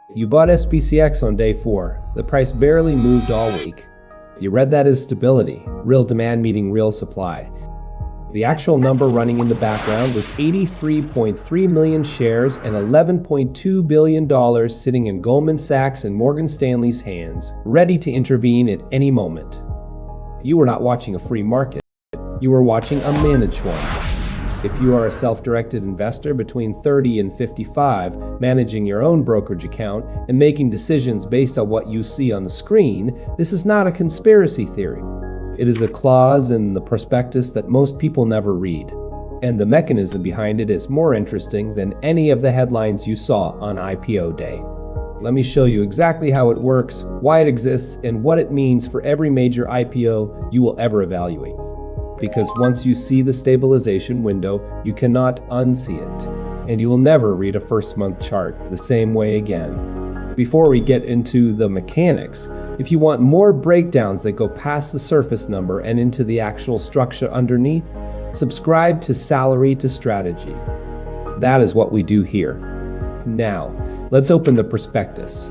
You bought SPCX on day 4. The price barely moved all week. You read that as stability, real demand meeting real supply. The actual number running in the background was 83.3 million shares and $11.2 billion sitting in Goldman Sachs and Morgan Stanley's hands, ready to intervene at any moment. You were not watching a free market. You were watching a managed one. If you are a self-directed investor between 30 and 55, managing your own brokerage account and making decisions based on what you see on the screen, this is not a conspiracy theory. It is a clause in the prospectus that most people never read. And the mechanism behind it is more interesting than any of the headlines you saw on IPO day. Let me show you exactly how it works, why it exists, and what it means for every major IPO you will ever evaluate. Because once you see the stabilization window, you cannot unsee it. And you will never read a first-month chart the same way again. Before we get into the mechanics, if you want more breakdowns that go past the surface number and into the actual structure underneath, subscribe to Salary to Strategy. That is what we do here. Now, let's open the prospectus.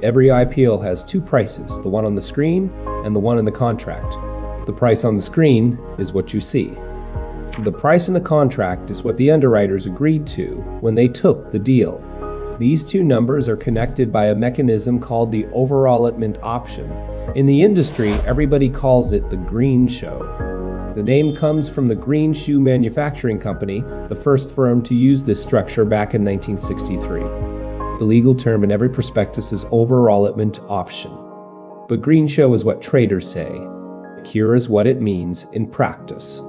Every IPO has two prices, the one on the screen and the one in the contract. The price on the screen is what you see. The price in the contract is what the underwriters agreed to when they took the deal. These two numbers are connected by a mechanism called the overallotment option. In the industry, everybody calls it the Greenshoe. The name comes from the Greenshoe Manufacturing Company, the first firm to use this structure back in 1963. The legal term in every prospectus is overallotment option. But Greenshoe is what traders say. Here is what it means in practice.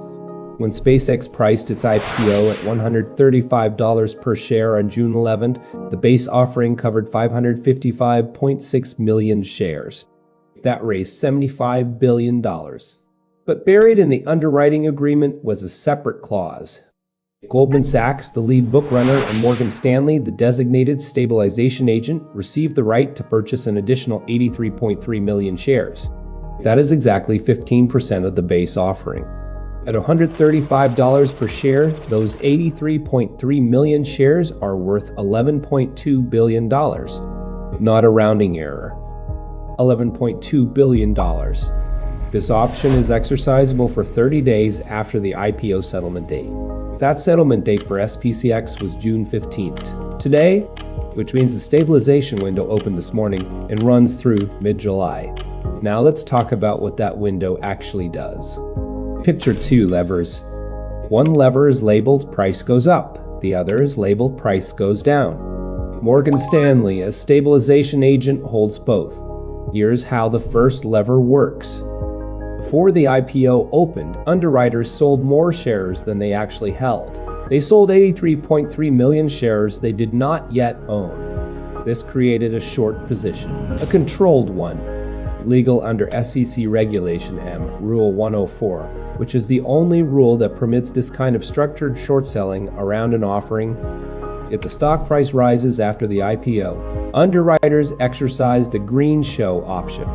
When SpaceX priced its IPO at $135 per share on June 11th, the base offering covered 555.6 million shares. That raised $75 billion. But buried in the underwriting agreement was a separate clause. Goldman Sachs, the lead book runner, and Morgan Stanley, the designated stabilization agent, received the right to purchase an additional 83.3 million shares. That is exactly 15% of the base offering. At $135 per share, those 83.3 million shares are worth $11.2 billion. Not a rounding error. $11.2 billion. This option is exercisable for 30 days after the IPO settlement date. That settlement date for SPCX was June 15th. Today, which means the stabilization window opened this morning and runs through mid-July. Now let's talk about what that window actually does. Picture two levers. One lever is labeled price goes up. The other is labeled price goes down. Morgan Stanley, as stabilization agent, holds both. Here's how the first lever works. Before the IPO opened, underwriters sold more shares than they actually held. They sold 83.3 million shares they did not yet own. This created a short position, a controlled one. Legal under SEC Regulation M, Rule 104, which is the only rule that permits this kind of structured short selling around an offering. If the stock price rises after the IPO, underwriters exercise the Greenshoe option.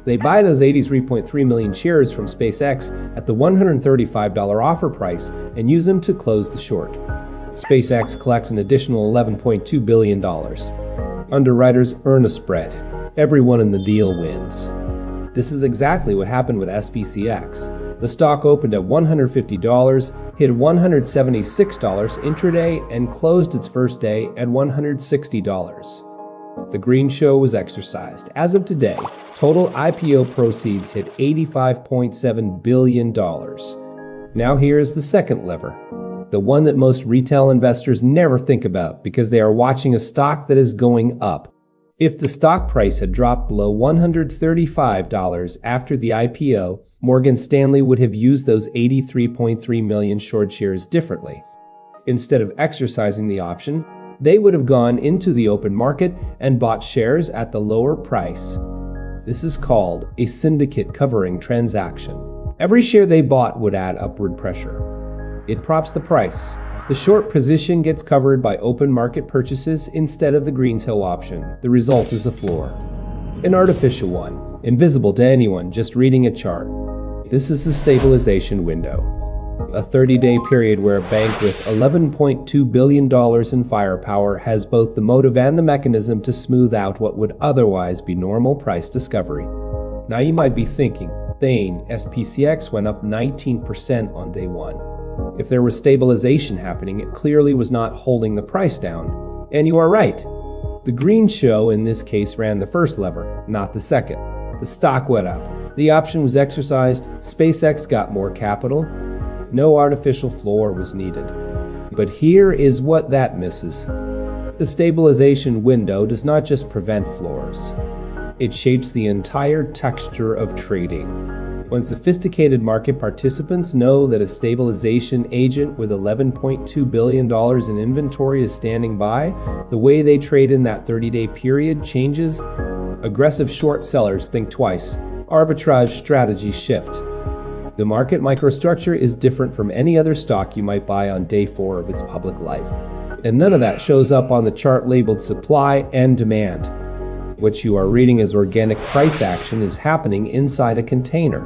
They buy those 83.3 million shares from SpaceX at the $135 offer price and use them to close the short. SpaceX collects an additional $11.2 billion. Underwriters earn a spread. Everyone in the deal wins. This is exactly what happened with SPCX. The stock opened at $150, hit $176 intraday, and closed its first day at $160. The Greenshoe was exercised. As of today, total IPO proceeds hit $85.7 billion. Now here's the second lever, the one that most retail investors never think about because they are watching a stock that is going up. If the stock price had dropped below $135 after the IPO, Morgan Stanley would have used those 83.3 million short shares differently. Instead of exercising the option, they would have gone into the open market and bought shares at the lower price. This is called a syndicate covering transaction. Every share they bought would add upward pressure. It props the price. The short position gets covered by open market purchases instead of the Greenshoe option. The result is a floor. An artificial one, invisible to anyone just reading a chart. This is the stabilization window. A 30-day period where a bank with $11.2 billion in firepower has both the motive and the mechanism to smooth out what would otherwise be normal price discovery. Now you might be thinking, Thane, SPCX went up 19% on day one. If there was stabilization happening, it clearly was not holding the price down. And you are right. The Greenshoe in this case ran the first lever, not the second. The stock went up. The option was exercised. SpaceX got more capital. No artificial floor was needed. But here is what that misses. The stabilization window does not just prevent floors. It shapes the entire texture of trading. When sophisticated market participants know that a stabilization agent with $11.2 billion in inventory is standing by, the way they trade in that 30-day period changes. Aggressive short sellers think twice. Arbitrage strategies shift. The market microstructure is different from any other stock you might buy on day 4 of its public life. And none of that shows up on the chart labeled supply and demand. What you are reading as organic price action is happening inside a container.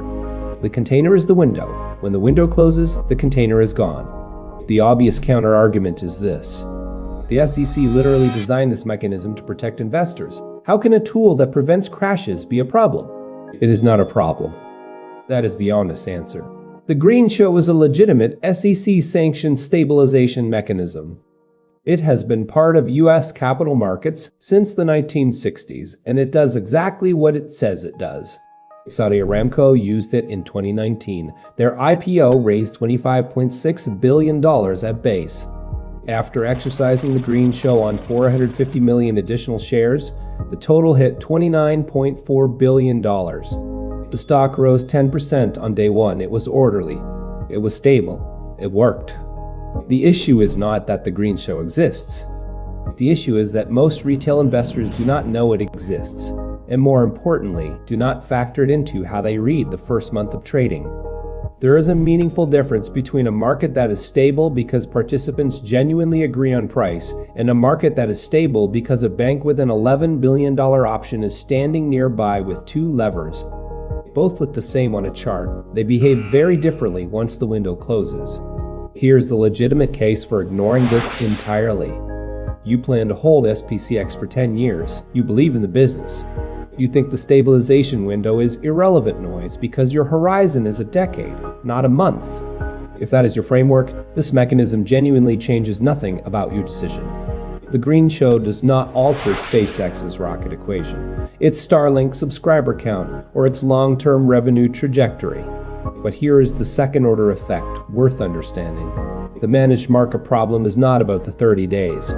The container is the window. When the window closes, the container is gone. The obvious counter-argument is this. The SEC literally designed this mechanism to protect investors. How can a tool that prevents crashes be a problem? It is not a problem. That is the honest answer. The Greenshoe is a legitimate SEC-sanctioned stabilization mechanism. It has been part of U.S. capital markets since the 1960s, and it does exactly what it says it does. Saudi Aramco used it in 2019. Their IPO raised $25.6 billion at base. After exercising the Greenshoe on 450 million additional shares, the total hit $29.4 billion. The stock rose 10% on day one. It was orderly. It was stable. It worked. The issue is not that the Greenshoe exists. The issue is that most retail investors do not know it exists, and more importantly, do not factor it into how they read the first month of trading. There is a meaningful difference between a market that is stable because participants genuinely agree on price and a market that is stable because a bank with an $11 billion option is standing nearby with 2 levers. Both look the same on a chart. They behave very differently once the window closes. Here's the legitimate case for ignoring this entirely. You plan to hold SPCX for 10 years. You believe in the business. You think the stabilization window is irrelevant noise because your horizon is a decade, not a month. If that is your framework, this mechanism genuinely changes nothing about your decision. The Greenshoe does not alter SpaceX's rocket equation, its Starlink subscriber count, or its long-term revenue trajectory. But here is the second-order effect worth understanding. The managed market problem is not about the 30 days.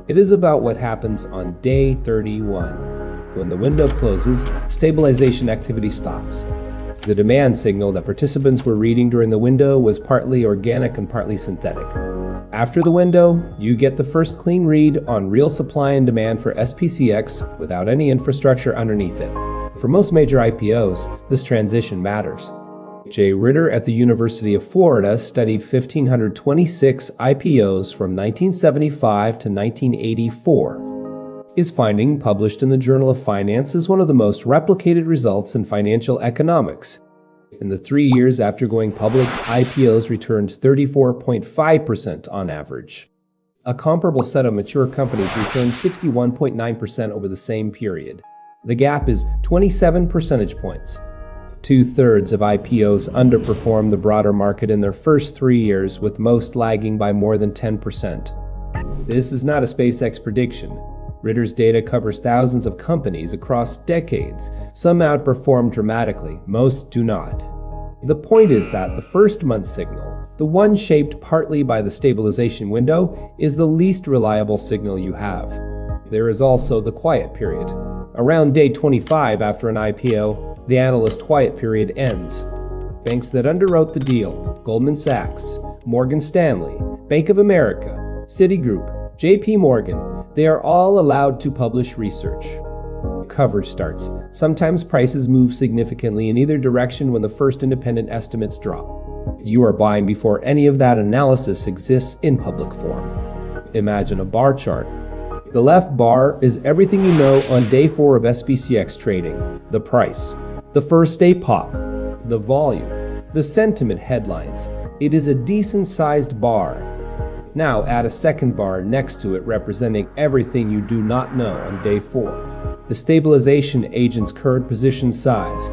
It is about what happens on day 31. When the window closes, stabilization activity stops. The demand signal that participants were reading during the window was partly organic and partly synthetic. After the window, you get the first clean read on real supply and demand for SPCX without any infrastructure underneath it. For most major IPOs, this transition matters. Ritter at the University of Florida studied 1,526 IPOs from 1975 to 1984. His finding, published in the Journal of Finance, is one of the most replicated results in financial economics. In the 3 years after going public, IPOs returned 34.5% on average. A comparable set of mature companies returned 61.9% over the same period. The gap is 27 percentage points. 2/3 of IPOs underperform the broader market in their first 3 years, with most lagging by more than 10%. This is not a SpaceX prediction. Ritter's data covers thousands of companies across decades. Some outperform dramatically, most do not. The point is that the first month signal, the one shaped partly by the stabilization window, is the least reliable signal you have. There is also the quiet period. Around day 25 after an IPO, the analyst quiet period ends. Banks that underwrote the deal, Goldman Sachs, Morgan Stanley, Bank of America, Citigroup, JP Morgan, they are all allowed to publish research. Coverage starts. Sometimes prices move significantly in either direction when the first independent estimates drop. You are buying before any of that analysis exists in public form. Imagine a bar chart. The left bar is everything you know on day 4 of SPCX trading. The price, the first day pop, the volume, the sentiment headlines. It is a decent-sized bar. Now add a second bar next to it representing everything you do not know on day 4. The stabilization agent's current position size,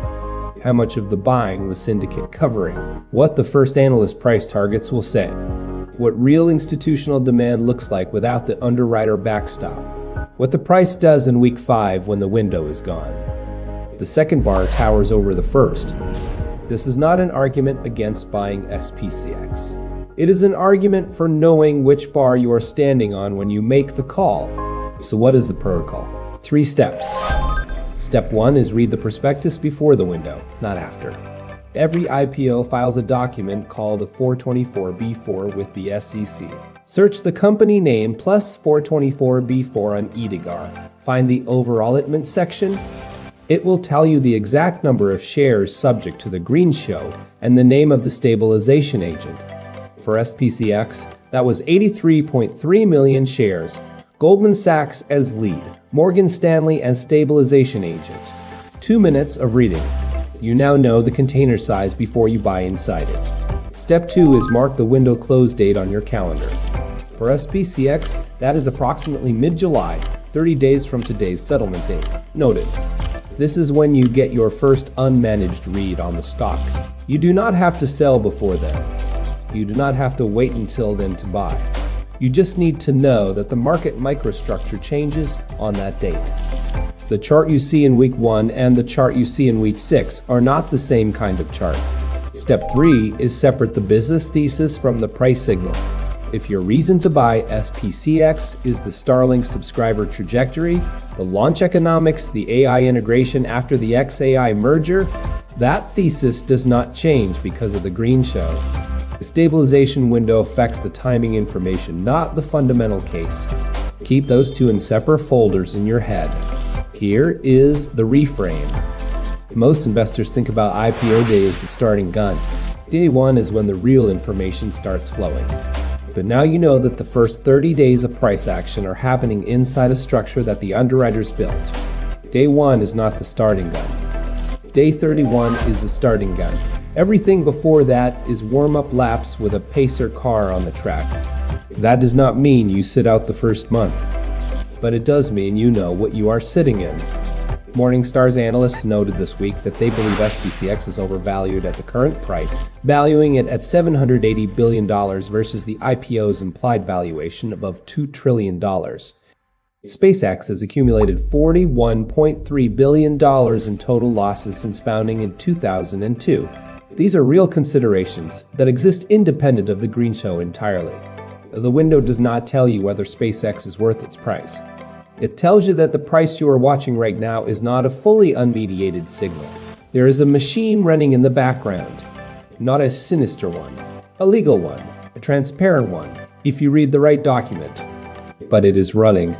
how much of the buying was syndicate covering, what the first analyst price targets will say, what real institutional demand looks like without the underwriter backstop, what the price does in week 5 when the window is gone. The second bar towers over the first. This is not an argument against buying SPCX. It is an argument for knowing which bar you are standing on when you make the call. So what is the protocol? 3 steps. Step 1 is read the prospectus before the window, not after. Every IPO files a document called a 424B4 with the SEC. Search the company name plus 424B4 on EDGAR. Find the overallotment section. It will tell you the exact number of shares subject to the Greenshoe and the name of the stabilization agent. For SPCX, that was 83.3 million shares. Goldman Sachs as lead, Morgan Stanley as stabilization agent. 2 minutes of reading. You now know the container size before you buy inside it. Step 2 is mark the window close date on your calendar. For SPCX, that is approximately mid-July, 30 days from today's settlement date. Noted. This is when you get your first unmanaged read on the stock. You do not have to sell before then. You do not have to wait until then to buy. You just need to know that the market microstructure changes on that date. The chart you see in week 1 and the chart you see in week 6 are not the same kind of chart. Step 3 is separate the business thesis from the price signal. If your reason to buy SPCX is the Starlink subscriber trajectory, the launch economics, the AI integration after the XAI merger, that thesis does not change because of the Greenshoe. The stabilization window affects the timing information, not the fundamental case. Keep those 2 in separate folders in your head. Here is the reframe. Most investors think about IPO day as the starting gun. Day 1 is when the real information starts flowing. But now you know that the first 30 days of price action are happening inside a structure that the underwriters built. Day 1 is not the starting gun. Day 31 is the starting gun. Everything before that is warm-up laps with a pacer car on the track. That does not mean you sit out the first month, but it does mean you know what you are sitting in. Morningstar's analysts noted this week that they believe SPCX is overvalued at the current price, valuing it at $780 billion versus the IPO's implied valuation above $2 trillion. SpaceX has accumulated $41.3 billion in total losses since founding in 2002. These are real considerations that exist independent of the Greenshoe entirely. The window does not tell you whether SpaceX is worth its price. It tells you that the price you are watching right now is not a fully unmediated signal. There is a machine running in the background, not a sinister one, a legal one, a transparent one, if you read the right document. But it is running.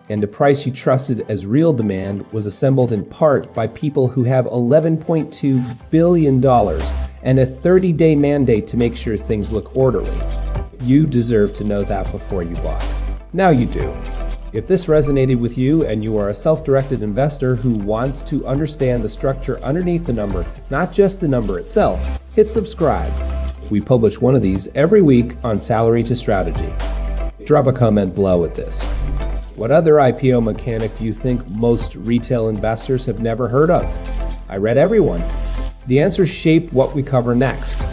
And the price you trusted as real demand was assembled in part by people who have $11.2 billion and a 30-day mandate to make sure things look orderly. You deserve to know that before you bought. Now you do. If this resonated with you and you are a self-directed investor who wants to understand the structure underneath the number, not just the number itself, hit subscribe. We publish one of these every week on Salary to Strategy. Drop a comment below with this. What other IPO mechanic do you think most retail investors have never heard of? I read every one. The answers shape what we cover next.